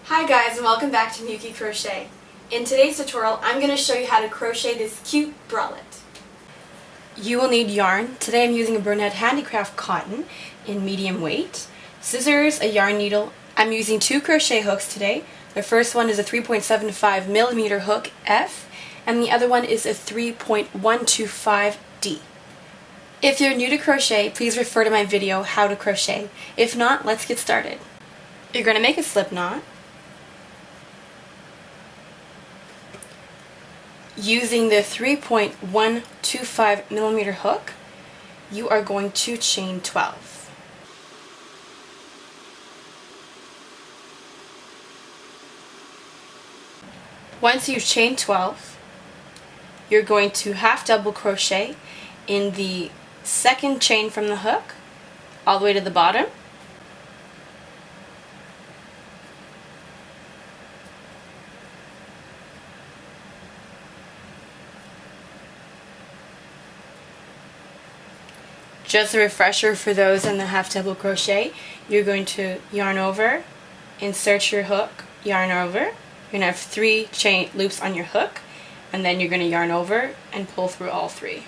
Hi guys, and welcome back to Miyuki Crochet. In today's tutorial, I'm going to show you how to crochet this cute bralette. You will need yarn. Today I'm using a Bralette Handicraft cotton in medium weight, scissors, a yarn needle. I'm using 2 crochet hooks today. The first one is a 3.75mm hook F, and the other one is a 3.125 D. If you're new to crochet, please refer to my video, How to Crochet. If not, let's get started. You're going to make a slip knot. Using the 3.125mm hook, you are going to chain 12. Once you've chained 12, you're going to half double crochet in the second chain from the hook all the way to the bottom. Just a refresher for those in the half double crochet, you're going to yarn over, insert your hook, yarn over. You're going to have 3 chain loops on your hook, and then you're going to yarn over and pull through all 3.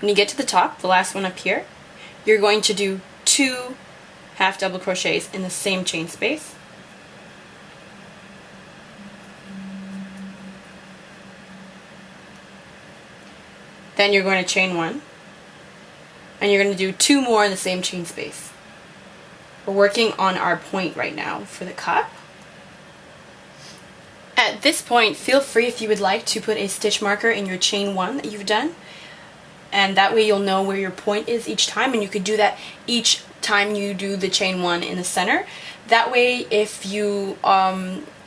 When you get to the top, the last one up here, you're going to do 2 half double crochets in the same chain space. Then you're going to chain 1, and you're going to do 2 more in the same chain space. We're working on our point right now for the cup. At this point, feel free, if you would like, to put a stitch marker in your chain 1 that you've done, and that way you'll know where your point is each time, and you could do that each time you do the chain 1 in the center. That way, if you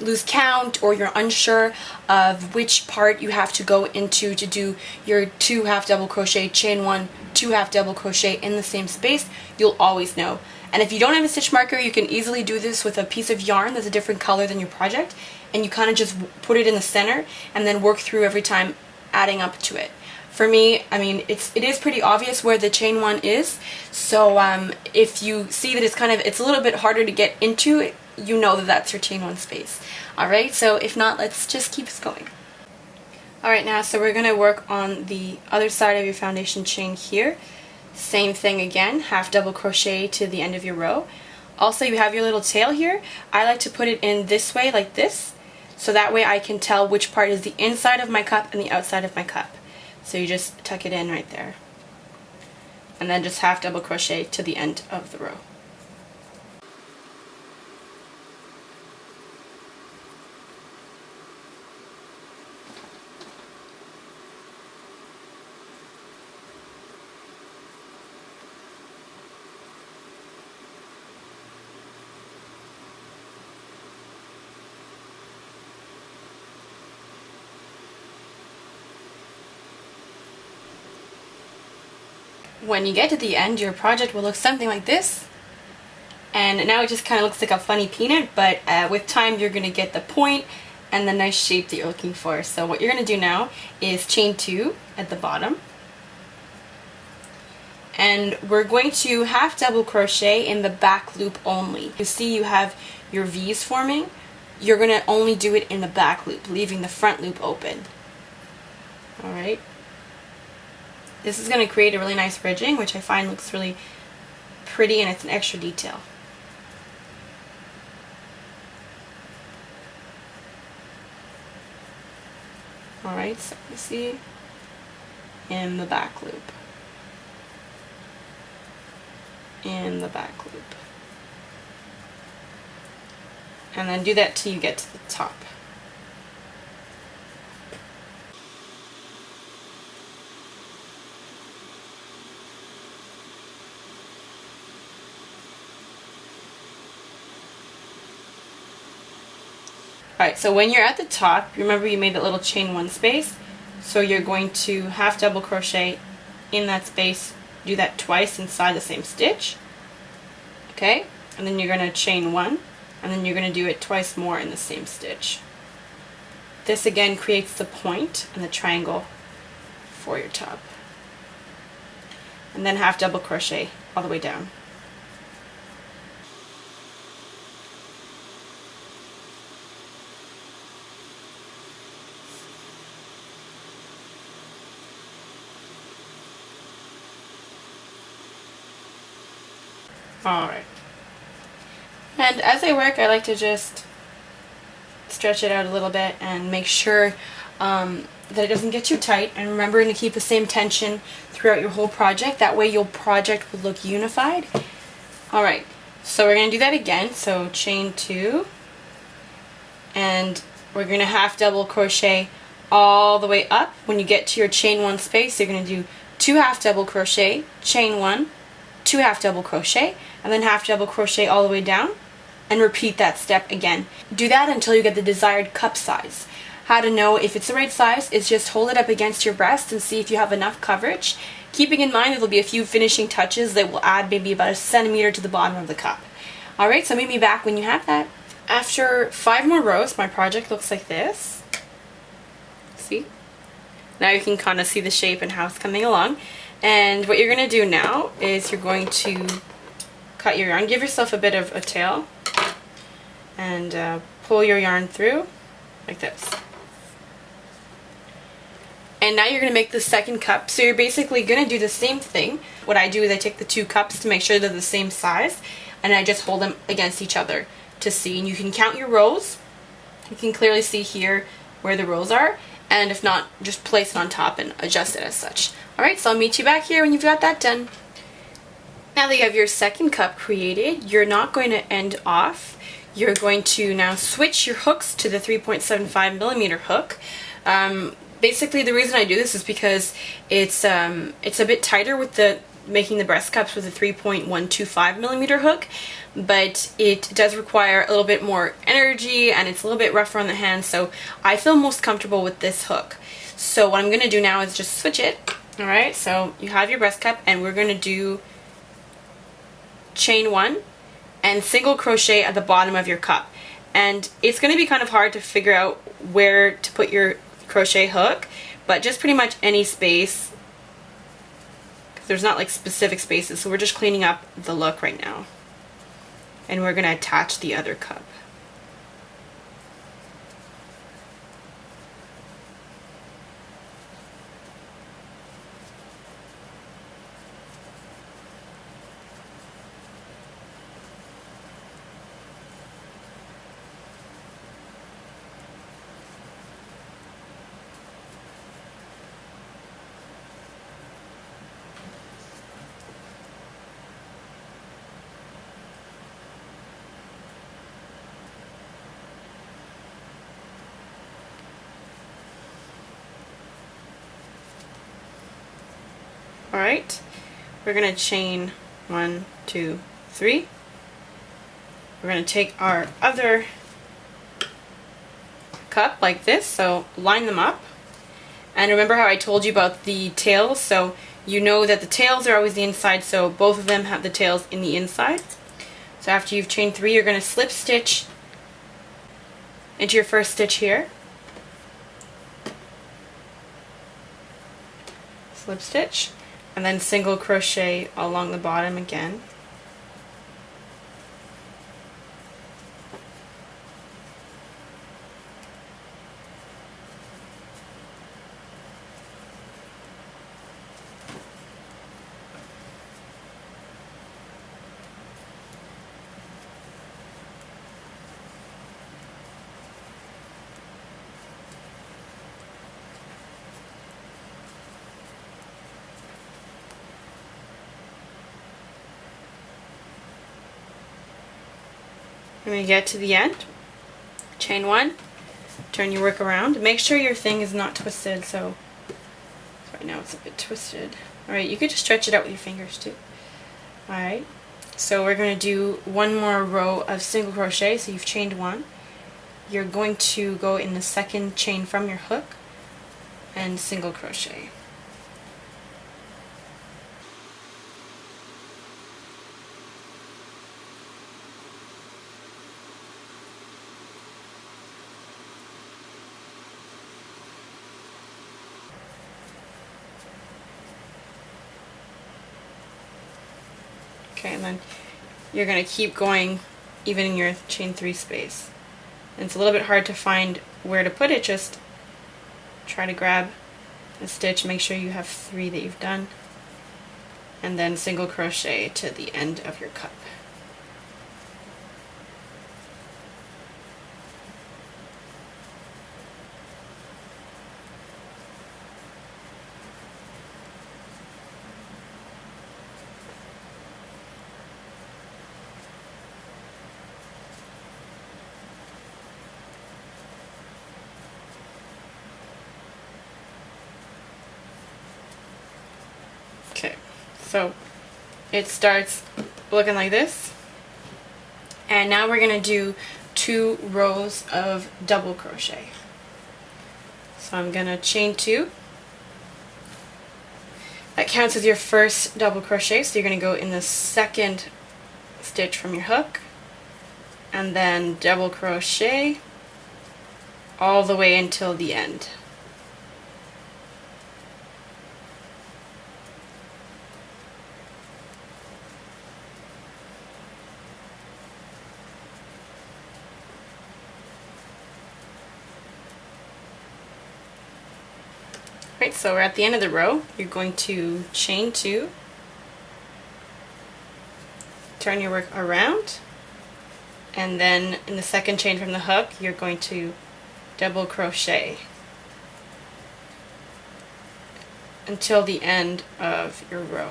lose count or you're unsure of which part you have to go into to do your 2 half double crochet, chain 1, 2 half double crochet in the same space, you'll always know. And if you don't have a stitch marker, you can easily do this with a piece of yarn that's a different color than your project, and you kind of just put it in the center and then work through every time, adding up to it. For me, I mean, it is pretty obvious where the chain 1 is, so if you see that it's a little bit harder to get into, you know that that's your chain 1 space. Alright, so if not, let's just keep going. Alright, now, so we're going to work on the other side of your foundation chain here. Same thing again, half double crochet to the end of your row. Also, you have your little tail here. I like to put it in this way, like this, so that way I can tell which part is the inside of my cup and the outside of my cup. So you just tuck it in right there, and then just half double crochet to the end of the row. When you get to the end, your project will look something like this. And now it just kind of looks like a funny peanut, but with time you're going to get the point and the nice shape that you're looking for. So what you're going to do now is chain 2 at the bottom. And we're going to half double crochet in the back loop only. You see you have your V's forming. You're going to only do it in the back loop, leaving the front loop open. Alright. This is going to create a really nice ridging, which I find looks really pretty, and it's an extra detail. Alright, so you see in the back loop, in the back loop, and then do that till you get to the top. Alright, so when you're at the top, remember you made that little chain one space, so you're going to half double crochet in that space, do that twice inside the same stitch, okay, and then you're going to chain one, and then you're going to do it twice more in the same stitch. This again creates the point and the triangle for your top. And then half double crochet all the way down. Alright. And as I work, I like to just stretch it out a little bit and make sure that it doesn't get too tight. And remember to keep the same tension throughout your whole project. That way your project will look unified. Alright, so we're going to do that again. So chain two. And we're going to half double crochet all the way up. When you get to your chain one space, you're going to do 2 half double crochet, chain one, 2 half double crochet, and then half double crochet all the way down, and repeat that step again. Do that until you get the desired cup size. How to know if it's the right size is just hold it up against your breast and see if you have enough coverage, keeping in mind there will be a few finishing touches that will add maybe about a centimeter to the bottom of the cup. Alright, so meet me back when you have that. After 5 more rows, my project looks like this. See? Now you can kind of see the shape and how it's coming along. And what you're going to do now is you're going to cut your yarn. Give yourself a bit of a tail and pull your yarn through like this. And now you're going to make the second cup. So you're basically going to do the same thing. What I do is I take the 2 cups to make sure they're the same size, and I just hold them against each other to see. And you can count your rows. You can clearly see here where the rows are. And if not, just place it on top and adjust it as such. Alright, so I'll meet you back here when you've got that done. Now that you have your second cup created, you're not going to end off. You're going to now switch your hooks to the 3.75mm hook. Basically, the reason I do this is because it's a bit tighter with making the breast cups with a 3.125mm hook, but it does require a little bit more energy and it's a little bit rougher on the hand, so I feel most comfortable with this hook. So what I'm going to do now is just switch it. Alright, so you have your breast cup and we're going to do chain one and single crochet at the bottom of your cup. And it's going to be kind of hard to figure out where to put your crochet hook, but just pretty much any space. There's not like specific spaces, so we're just cleaning up the look right now. And we're going to attach the other cup. Alright, we're going to chain 1, 2, 3. We're going to take our other cup like this, so line them up. And remember how I told you about the tails? So you know that the tails are always the inside, so both of them have the tails in the inside. So after you've chained 3, you're going to slip stitch into your first stitch here. Slip stitch. And then single crochet along the bottom again. When you get to the end, chain 1, turn your work around. Make sure your thing is not twisted, so right now it's a bit twisted. Alright, you could just stretch it out with your fingers too. Alright, so we're going to do one more row of single crochet, so you've chained 1. you're going to go in the second chain from your hook and single crochet. Okay, and then you're going to keep going even in your chain 3 space. And it's a little bit hard to find where to put it, just try to grab a stitch, make sure you have 3 that you've done, and then single crochet to the end of your cup. Okay, so it starts looking like this, and now we're going to do 2 rows of double crochet. So I'm going to chain 2. That counts as your first double crochet, so you're going to go in the second stitch from your hook, and then double crochet all the way until the end. Right, so we're at the end of the row. You're going to chain 2, turn your work around, and then in the second chain from the hook you're going to double crochet until the end of your row.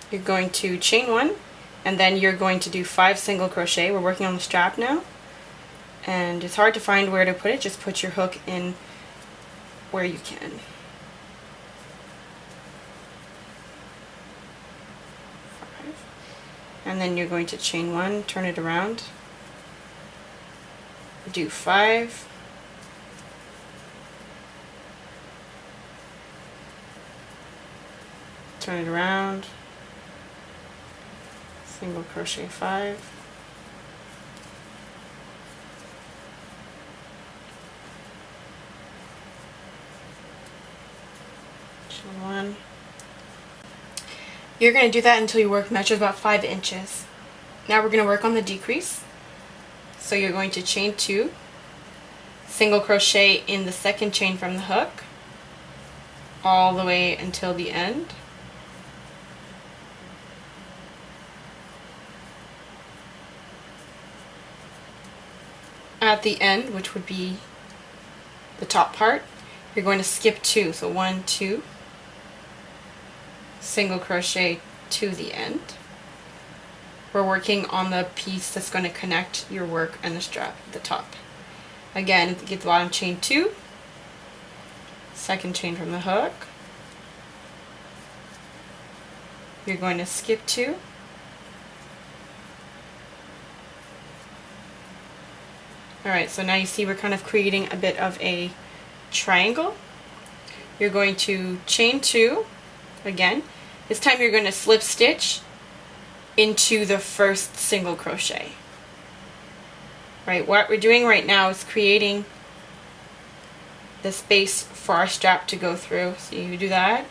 You're going to chain 1, and then you're going to do 5 single crochet. We're working on the strap now, and it's hard to find where to put it. Just put your hook in where you can. 5. And then you're going to chain 1, turn it around, do 5, turn it around, single crochet 5, chain 1. You're going to do that until your work measures about 5 inches. Now we're going to work on the decrease. So you're going to chain 2, single crochet in the second chain from the hook all the way until the end. At the end, which would be the top part, you're going to skip 2. So 1, 2, single crochet to the end. We're working on the piece that's going to connect your work and the strap at the top. Again, at the bottom, chain 2, second chain from the hook. You're going to skip 2, alright, so now you see we're kind of creating a bit of a triangle. You're going to chain 2 again. This time you're going to slip stitch into the first single crochet. Right, what we're doing right now is creating the space for our strap to go through. So you do that,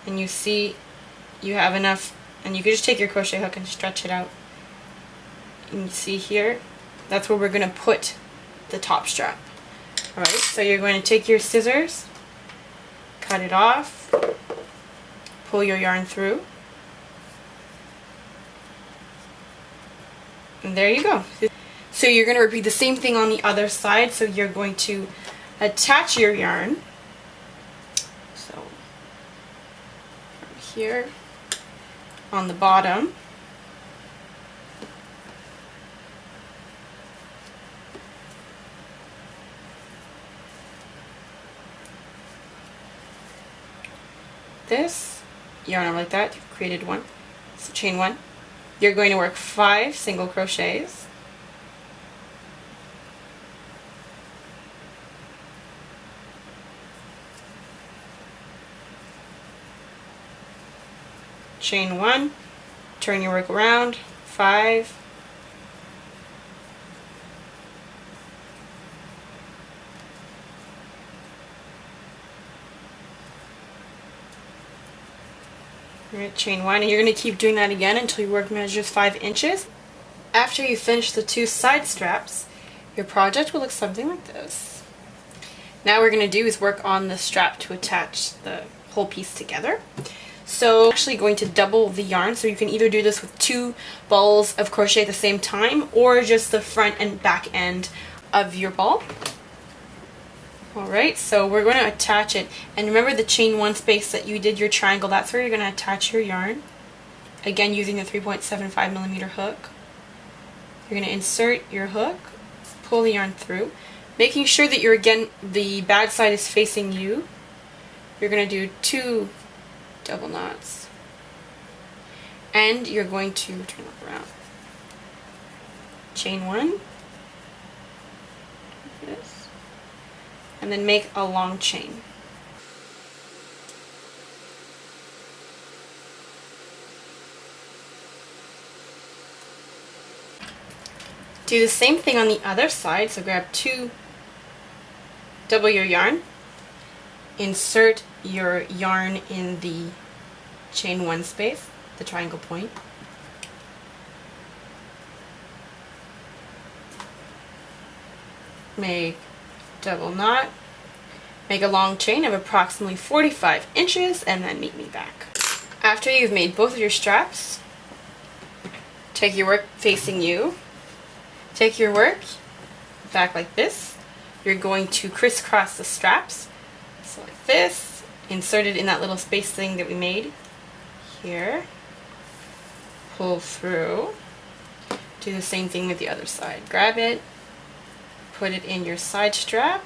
and you see you have enough, and you can just take your crochet hook and stretch it out. And you see here, that's where we're going to put the top strap. Alright, so you're going to take your scissors, cut it off, pull your yarn through, and there you go. So you're going to repeat the same thing on the other side. So you're going to attach your yarn. So from here on the bottom, this yarn over like that, you've created one, so chain one. You're going to work 5 single crochets, chain one, turn your work around, 5, Alright, chain one, and you're going to keep doing that again until your work measures 5 inches. After you finish the 2 side straps, your project will look something like this. Now what we're going to do is work on the strap to attach the whole piece together. So I'm actually going to double the yarn, so you can either do this with 2 balls of crochet at the same time or just the front and back end of your ball. Alright, so we're going to attach it, and remember the chain one space that you did your triangle, that's where you're going to attach your yarn. Again, using the 3.75mm hook. You're going to insert your hook, pull the yarn through, making sure that the bad side is facing you. You're going to do 2 double knots, and you're going to turn it around. Chain one, like this. And then make a long chain. Do the same thing on the other side, so grab 2, double your yarn, insert your yarn in the chain one space, the triangle point. Make double knot, make a long chain of approximately 45 inches, and then meet me back. After you've made both of your straps, take your work facing you, take your work back like this. You're going to crisscross the straps, so like this, insert it in that little space thing that we made here, pull through, do the same thing with the other side. Grab it, put it in your side strap,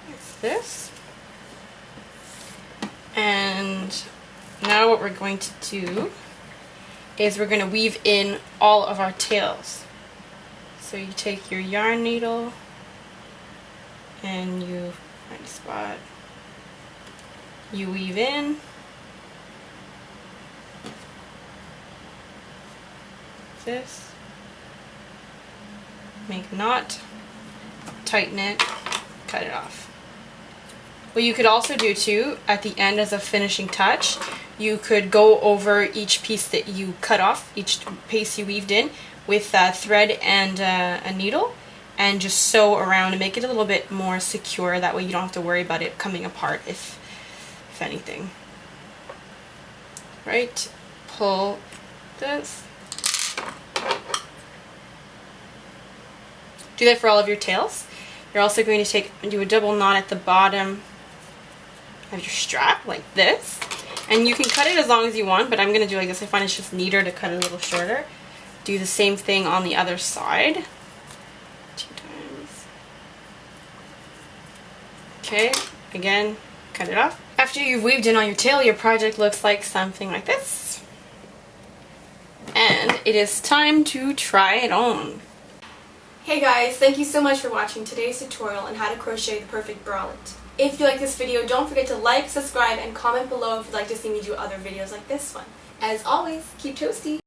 like this, and now what we're going to do is we're going to weave in all of our tails. So you take your yarn needle and you find a spot, you weave in, this, make a knot, tighten it, cut it off. What you could also do too, at the end as a finishing touch, you could go over each piece that you cut off, each piece you weaved in, with thread and a needle, and just sew around and make it a little bit more secure. That way you don't have to worry about it coming apart if anything. Right, pull this. Do that for all of your tails. You're also going to do a double knot at the bottom of your strap like this, and you can cut it as long as you want, but I'm going to do like this. I find it's just neater to cut it a little shorter. Do the same thing on the other side. 2 times. Okay, again, cut it off. After you've weaved in all your tail, your project looks like something like this. And it is time to try it on. Hey guys, thank you so much for watching today's tutorial on how to crochet the perfect bralette. If you like this video, don't forget to like, subscribe, and comment below if you'd like to see me do other videos like this one. As always, keep toasty!